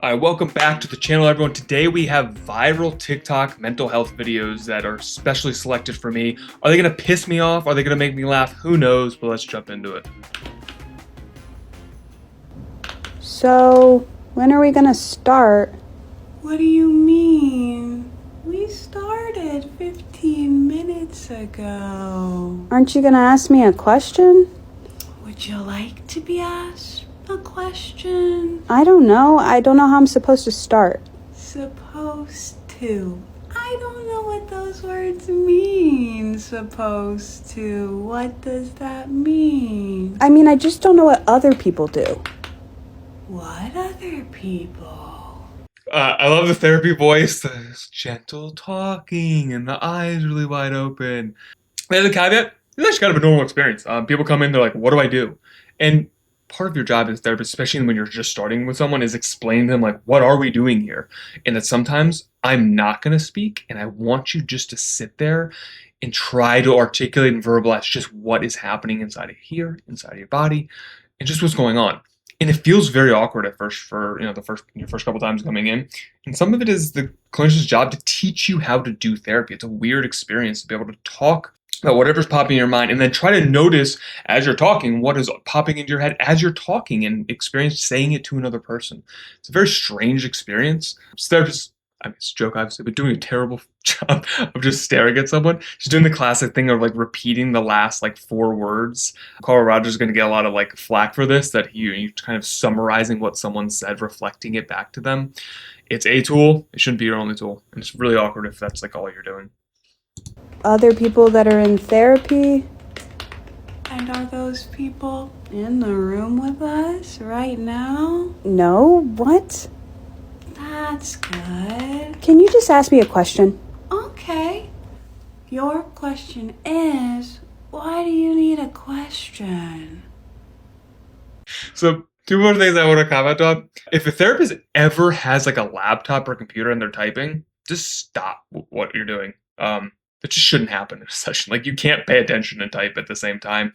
All right, welcome back to the channel, everyone. Today we have viral TikTok mental health videos that are specially selected for me. Are they gonna piss me off? Are they gonna make me laugh? Who knows, but let's jump into it. So, when are we gonna start? What do you mean? We started 15 minutes ago. Aren't you gonna ask me a question? Would you like to be asked a question? I don't know. I don't know how I'm supposed to start. Supposed to. I don't know what those words mean. Supposed to. What does that mean? I mean, I just don't know what other people do. What other people? I love the therapy voice, the gentle talking, and the eyes really wide open. There's a caveat. It's actually kind of a normal experience. People come in, they're like, "What do I do?" And part of your job as a therapist, especially when you're just starting with someone, is explain to them like, "What are we doing here?" And that sometimes I'm not going to speak, and I want you just to sit there and try to articulate and verbalize just what is happening inside of here, inside of your body, and just what's going on. And it feels very awkward at first for your first couple times coming in. And some of it is the clinician's job to teach you how to do therapy. It's a weird experience to be able to talk about whatever's popping in your mind and then try to notice as you're talking what is popping into your head as you're talking and experience saying it to another person. It's a very strange experience. Therapists, I mean, it's a joke obviously, but doing a terrible job of just staring at someone. She's doing the classic thing of like repeating the last like 4 words. Carl Rogers is going to get a lot of like flack for this, that you kind of summarizing what someone said, reflecting it back to them. It's a tool. It shouldn't be your only tool. And it's really awkward if that's like all you're doing. Other people that are in therapy? And are those people in the room with us right now? No? What? That's good. Can you just ask me a question? Okay. Your question is, why do you need a question? So 2 more things I want to comment on. If a therapist ever has like a laptop or computer and they're typing, just stop what you're doing. That just shouldn't happen in a session. Like you can't pay attention and type at the same time.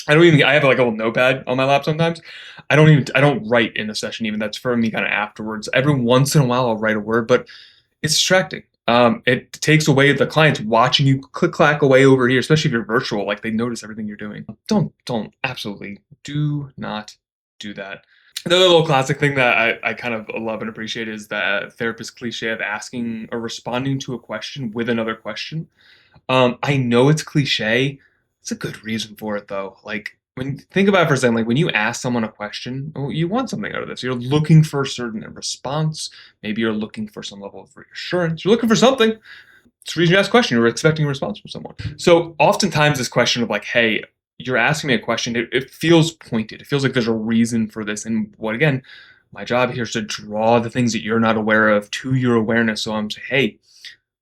I have like a little notepad on my lap sometimes. I don't write in a session even. That's for me kind of afterwards. Every once in a while I'll write a word, but it's distracting. It takes away the clients watching you click clack away over here, especially if you're virtual, like they notice everything you're doing. Absolutely do not do that. The other little classic thing that I kind of love and appreciate is the therapist cliche of asking or responding to a question with another question. I know it's cliche. It's a good reason for it though. Like when think about it for a second, like when you ask someone a question, you want something out of this. You're looking for a certain response. Maybe you're looking for some level of reassurance. You're looking for something. It's the reason you ask a question. You're expecting a response from someone. So oftentimes this question of like, hey, you're asking me a question, it feels pointed. It feels like there's a reason for this. And what again, my job here is to draw the things that you're not aware of to your awareness. So I'm saying, hey,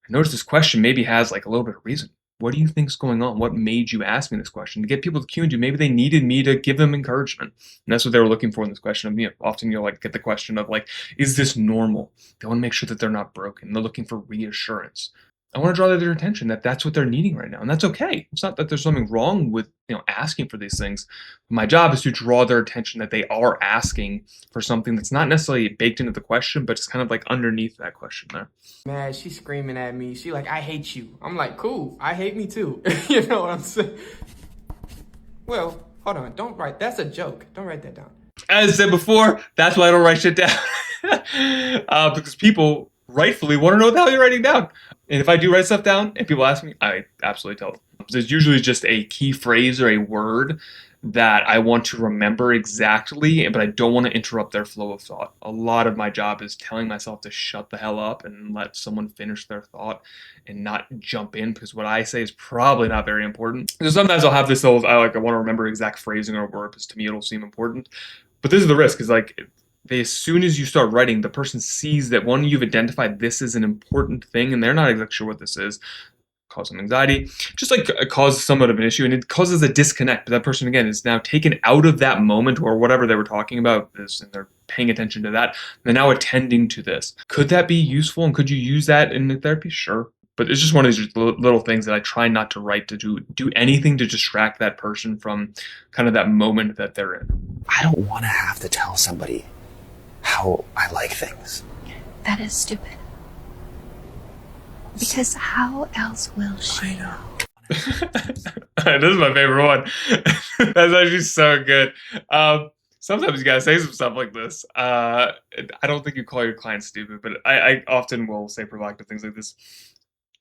I noticed this question maybe has like a little bit of reason. What do you think's going on? What made you ask me this question? To get people to cue into, maybe they needed me to give them encouragement. And that's what they were looking for in this question of me. Often you'll like get the question of like, is this normal? They want to make sure that they're not broken. They're looking for reassurance. I want to draw their attention that that's what they're needing right now. And that's okay. It's not that there's something wrong with, asking for these things. My job is to draw their attention that they are asking for something that's not necessarily baked into the question, but it's kind of like underneath that question there. Man, she's screaming at me. She like, I hate you. I'm like, cool. I hate me too. You know what I'm saying? Well, hold on. Don't write. That's a joke. Don't write that down. As I said before, that's why I don't write shit down. Because people rightfully want to know what the hell you're writing down. And if I do write stuff down and people ask me, I absolutely tell them. There's usually just a key phrase or a word that I want to remember exactly, but I don't want to interrupt their flow of thought. A lot of my job is telling myself to shut the hell up and let someone finish their thought and not jump in, because what I say is probably not very important. So sometimes I'll have this little, I want to remember exact phrasing or word because to me it'll seem important. But this is the risk, is like, as soon as you start writing, the person sees that one, you've identified this is an important thing and they're not exactly sure what this is. Cause some anxiety, just like cause somewhat of an issue, and it causes a disconnect. But that person again is now taken out of that moment or whatever they were talking about, and they're paying attention to that. They're now attending to this. Could that be useful, and could you use that in the therapy? Sure. But it's just one of these little things that I try not to write to do anything to distract that person from kind of that moment that they're in. I don't want to have to tell somebody how I like things. That is stupid. Because how else will she know? This is my favorite one. That's actually so good. Sometimes you gotta say some stuff like this. I don't think you call your clients stupid, but I often will say provocative things like this.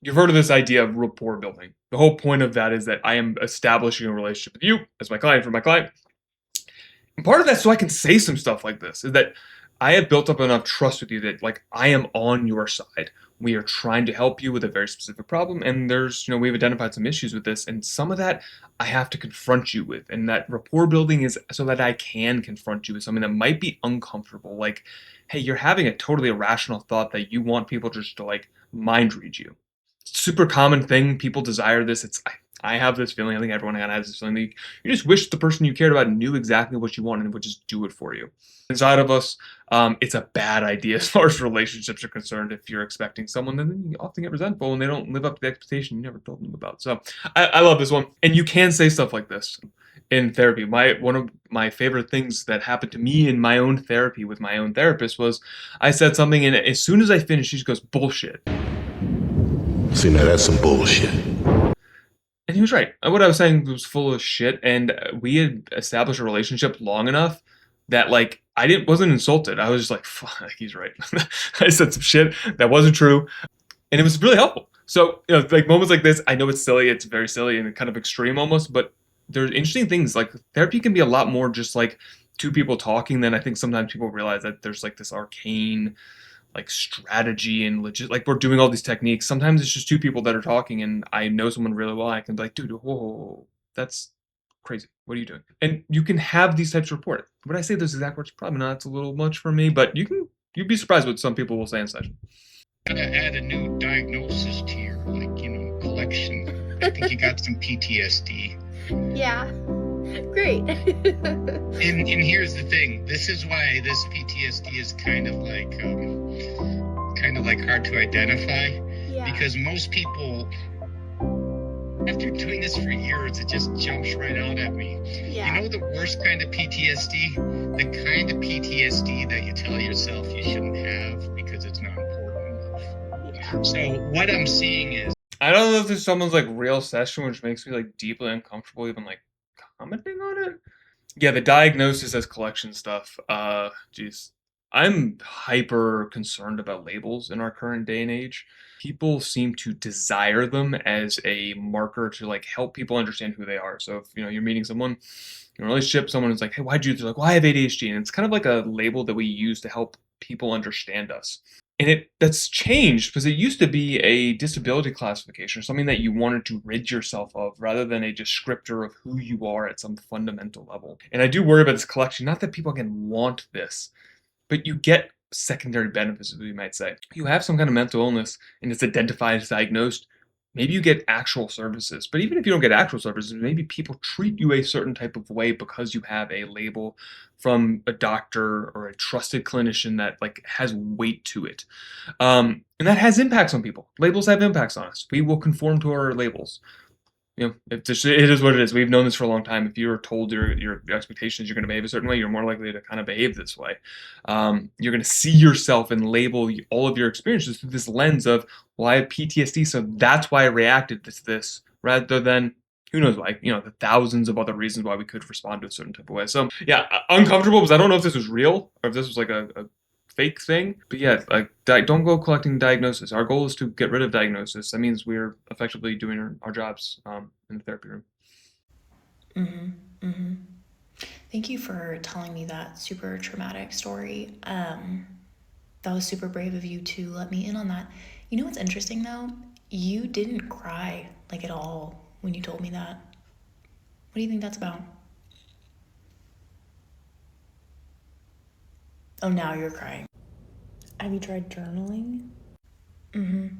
You've heard of this idea of rapport building. The whole point of that is that I am establishing a relationship with you as my client for my client. And part of that, so I can say some stuff like this, is that I have built up enough trust with you that, like, I am on your side. We are trying to help you with a very specific problem, and we've identified some issues with this, and some of that I have to confront you with. And that rapport building is so that I can confront you with something that might be uncomfortable. Like, hey, you're having a totally irrational thought that you want people just to, like, mind read you. Super common thing. People desire this. I have this feeling. I think everyone kind of has this feeling. That you just wish the person you cared about knew exactly what you wanted and would just do it for you. Inside of us, it's a bad idea as far as relationships are concerned. If you're expecting someone, then you often get resentful when they don't live up to the expectation you never told them about. So I love this one. And you can say stuff like this in therapy. One of my favorite things that happened to me in my own therapy with my own therapist was I said something, and as soon as I finished, she just goes, "Bullshit." See, now that's some bullshit. And he was right. What I was saying was full of shit, and we had established a relationship long enough that, like, wasn't insulted. I was just like, fuck, he's right. I said some shit that wasn't true, and it was really helpful. So, like moments like this, I know it's silly, it's very silly and kind of extreme almost, but there's interesting things. Like, therapy can be a lot more just like two people talking than I think sometimes people realize that there's like this arcane like strategy and legit, like we're doing all these techniques. Sometimes it's just two people that are talking, and I know someone really well. I can be like, dude, whoa, that's crazy. What are you doing? And you can have these types of report. Would I say those exact words? Probably not. It's a little much for me, but you'd be surprised what some people will say in session. Gotta add a new diagnosis to your, collection. I think you got some PTSD. Yeah. Great. And here's the thing. This is why this PTSD is kind of like hard to identify. Yeah. Because most people, after doing this for years, it just jumps right out at me. Yeah. You know the worst kind of PTSD? The kind of PTSD that you tell yourself you shouldn't have because it's not important enough. Yeah. So what I'm seeing is, I don't know if this is someone's like real session, which makes me like deeply uncomfortable even like commenting on it. Yeah, the diagnosis as collection stuff. Geez. I'm hyper concerned about labels in our current day and age. People seem to desire them as a marker to like help people understand who they are. So if you're meeting someone in a relationship, someone is like, "Hey, why'd you?" They're like, "Well, I have ADHD," and it's kind of like a label that we use to help people understand us. And that's changed because it used to be a disability classification, something that you wanted to rid yourself of rather than a descriptor of who you are at some fundamental level. And I do worry about this collection, not that people can want this, but you get secondary benefits, as we might say. You have some kind of mental illness and it's identified as diagnosed. Maybe you get actual services, but even if you don't get actual services, maybe people treat you a certain type of way because you have a label from a doctor or a trusted clinician that like has weight to it. And that has impacts on people. Labels have impacts on us. We will conform to our labels. It is what it is. We've known this for a long time. If you're told your expectations, you're going to behave a certain way, you're more likely to kind of behave this way. You're going to see yourself and label all of your experiences through this lens of, well, I have PTSD, so that's why I reacted to this, rather than who knows why, the thousands of other reasons why we could respond to a certain type of way. So yeah, uncomfortable because I don't know if this was real or if this was like a fake thing. But yeah, like don't go collecting diagnosis. Our goal is to get rid of diagnosis. That means we're effectively doing our jobs in the therapy room. Thank you for telling me that super traumatic story. That was super brave of you to let me in on that. You know what's interesting though? You didn't cry like at all when you told me that. What do you think that's about? Oh, now you're crying. Have you tried journaling? You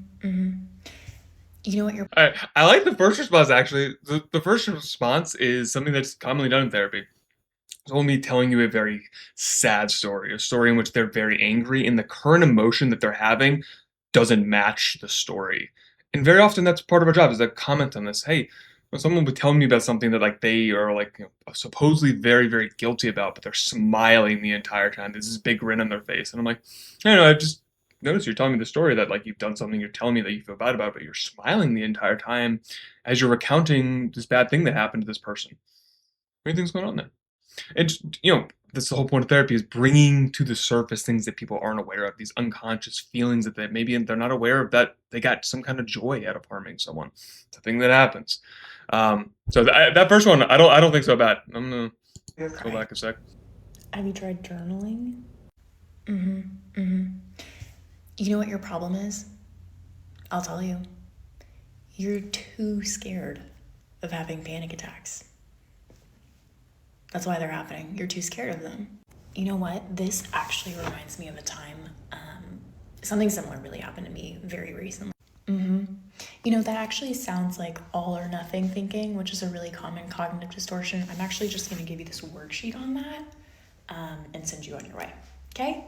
know what you're... I like the first response, actually. The first response is something that's commonly done in therapy. It's only me telling you a very sad story, a story in which they're very angry, and the current emotion that they're having doesn't match the story. And very often that's part of our job, is to comment on this. Hey, When someone would tell me about something that like they are like supposedly very, very guilty about, but they're smiling the entire time. There's this big grin on their face, and I'm like, I don't know, I've just noticed you're telling me the story that like you've done something, you're telling me that you feel bad about, it, but you're smiling the entire time as you're recounting this bad thing that happened to this person. What do you think's going on there? And that's the whole point of therapy, is bringing to the surface things that people aren't aware of, these unconscious feelings that maybe they're not aware of, that they got some kind of joy out of harming someone. It's a thing that happens. So that first one, I don't think so bad. I'm gonna go back a sec. Have you tried journaling? You know what your problem is? I'll tell you. You're too scared of having panic attacks. That's why they're happening. You're too scared of them. You know what? This actually reminds me of a time, something similar really happened to me very recently. You know, that actually sounds like all or nothing thinking, which is a really common cognitive distortion. I'm actually just going to give you this worksheet on that and send you on your way. Okay?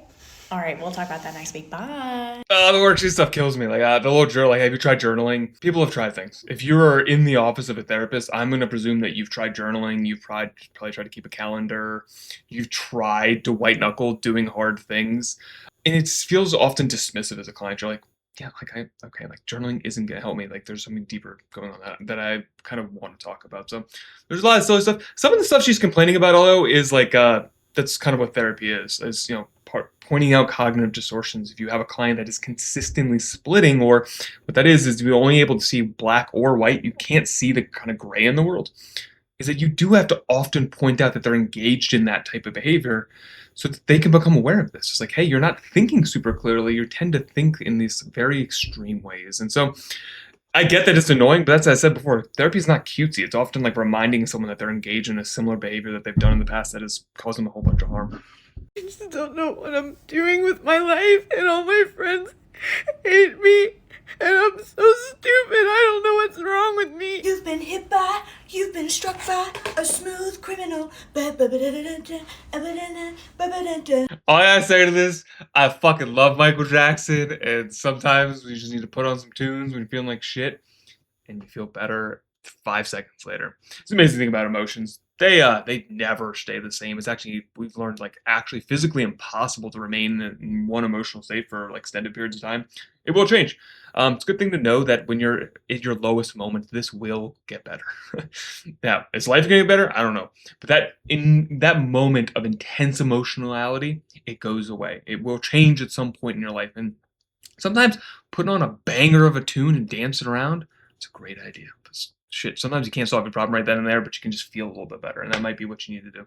All right, we'll talk about that next week. Bye. The worksheet stuff kills me. Like the little journal. Like, have you tried journaling? People have tried things. If you're in the office of a therapist, I'm going to presume that you've tried journaling. You've probably tried to keep a calendar. You've tried to white knuckle doing hard things, and it feels often dismissive as a client. You're like, yeah, like journaling isn't going to help me. Like there's something deeper going on that I kind of want to talk about. So there's a lot of silly stuff. Some of the stuff she's complaining about, although, is like that's kind of what therapy is pointing out cognitive distortions. If you have a client that is consistently splitting, or what that is you're only able to see black or white, you can't see the kind of gray in the world, is that you do have to often point out that they're engaged in that type of behavior so that they can become aware of this. It's like, hey, you're not thinking super clearly. You tend to think in these very extreme ways. And so I get that it's annoying, but that's, as I said before, therapy is not cutesy. It's often like reminding someone that they're engaged in a similar behavior that they've done in the past that has caused them a whole bunch of harm. I just don't know what I'm doing with my life, and all my friends hate me, and I'm so stupid. I don't know what's wrong with me. You've been hit by, you've been struck by a smooth criminal. All I gotta say to this, I fucking love Michael Jackson, and sometimes we just need to put on some tunes when you're feeling like shit, and you feel better 5 seconds later. It's an amazing thing about emotions. They never stay the same. It's actually, we've learned, like, actually physically impossible to remain in one emotional state for like extended periods of time. It will change. It's a good thing to know that when you're at your lowest moment, this will get better. Now, is life gonna get better? I don't know. But that in that moment of intense emotionality, it goes away. It will change at some point in your life. And sometimes putting on a banger of a tune and dancing around, it's a great idea. Shit, sometimes you can't solve your problem right then and there, but you can just feel a little bit better, and that might be what you need to do.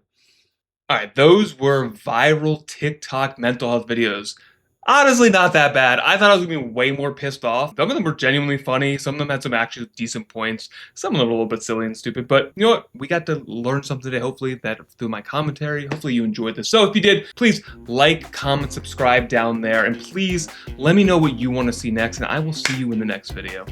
All right, those were viral TikTok mental health videos. Honestly, not that bad. I thought I was going to be way more pissed off. Some of them were genuinely funny. Some of them had some actually decent points. Some of them were a little bit silly and stupid. But you know what? We got to learn something today, hopefully, that through my commentary. Hopefully you enjoyed this. So if you did, please like, comment, subscribe down there. And please let me know what you want to see next. And I will see you in the next video.